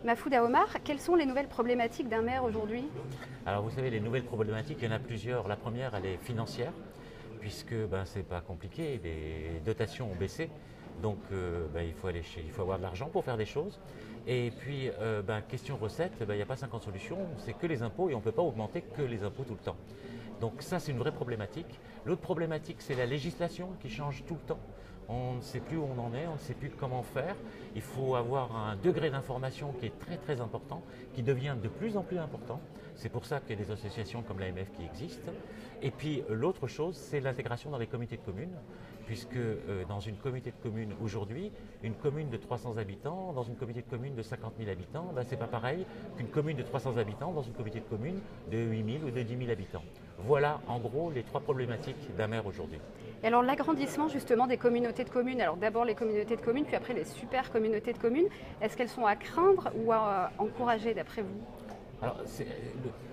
Mahfoud Omar, quelles sont les nouvelles problématiques d'un maire aujourd'hui? Alors vous savez, les nouvelles problématiques, il y en a plusieurs. La première, elle est financière, puisque c'est pas compliqué, les dotations ont baissé, donc il faut avoir de l'argent pour faire des choses. Et puis, question recettes, il n'y a pas 50 solutions, c'est que les impôts et on ne peut pas augmenter que les impôts tout le temps. Donc ça, c'est une vraie problématique. L'autre problématique, c'est la législation qui change tout le temps. On ne sait plus où on en est, on ne sait plus comment faire. Il faut avoir un degré d'information qui est très très important, qui devient de plus en plus important. C'est pour ça qu'il y a des associations comme l'AMF qui existent. Et puis l'autre chose, c'est l'intégration dans les comités de communes, puisque dans une communauté de communes aujourd'hui, une commune de 300 habitants, dans une communauté de communes de 50 000 habitants, c'est pas pareil qu'une commune de 300 habitants dans une communauté de communes de 8 000 ou de 10 000 habitants. Voilà en gros les trois problématiques d'un maire aujourd'hui. Et alors l'agrandissement justement des communautés de communes, alors d'abord les communautés de communes, puis après les super communautés de communes, est-ce qu'elles sont à craindre ou à encourager d'après vous? Alors,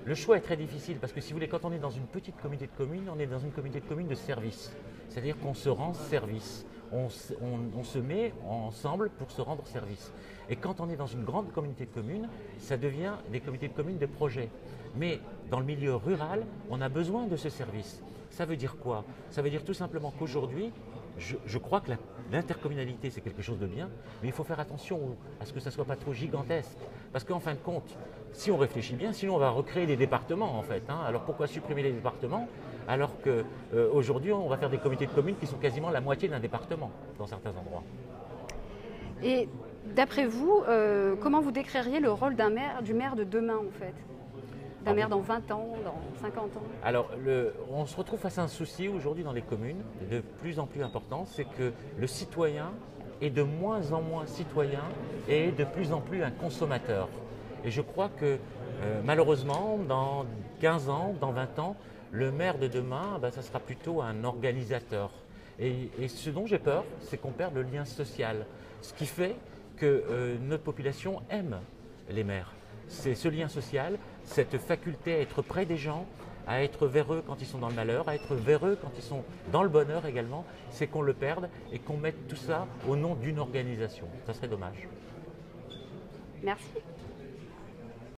le choix est très difficile parce que si vous voulez, quand on est dans une petite communauté de communes, on est dans une communauté de communes de service. C'est-à-dire qu'on se rend service. On se met ensemble pour se rendre service. Et quand on est dans une grande communauté de communes, ça devient des communautés de communes de projet. Mais dans le milieu rural, on a besoin de ce service. Ça veut dire quoi? Ça veut dire tout simplement qu'aujourd'hui, je crois que l'intercommunalité, c'est quelque chose de bien, mais il faut faire attention à ce que ça ne soit pas trop gigantesque. Parce qu'en fin de compte, si on réfléchit bien, sinon on va recréer des départements en fait. Alors pourquoi supprimer les départements alors qu'aujourd'hui on va faire des comités de communes qui sont quasiment la moitié d'un département dans certains endroits. Et d'après vous, comment vous décririez le rôle du maire de demain en fait? D'un maire dans 20 ans, dans 50 ans? Alors, on se retrouve face à un souci aujourd'hui dans les communes, de plus en plus important, c'est que le citoyen est de moins en moins citoyen et est de plus en plus un consommateur. Et je crois que malheureusement, dans 15 ans, dans 20 ans, le maire de demain, ça sera plutôt un organisateur. Et ce dont j'ai peur, c'est qu'on perde le lien social. Ce qui fait que notre population aime les maires. C'est ce lien social, cette faculté à être près des gens, à être vers eux quand ils sont dans le malheur, à être vers eux quand ils sont dans le bonheur également, c'est qu'on le perde et qu'on mette tout ça au nom d'une organisation. Ça serait dommage. Merci.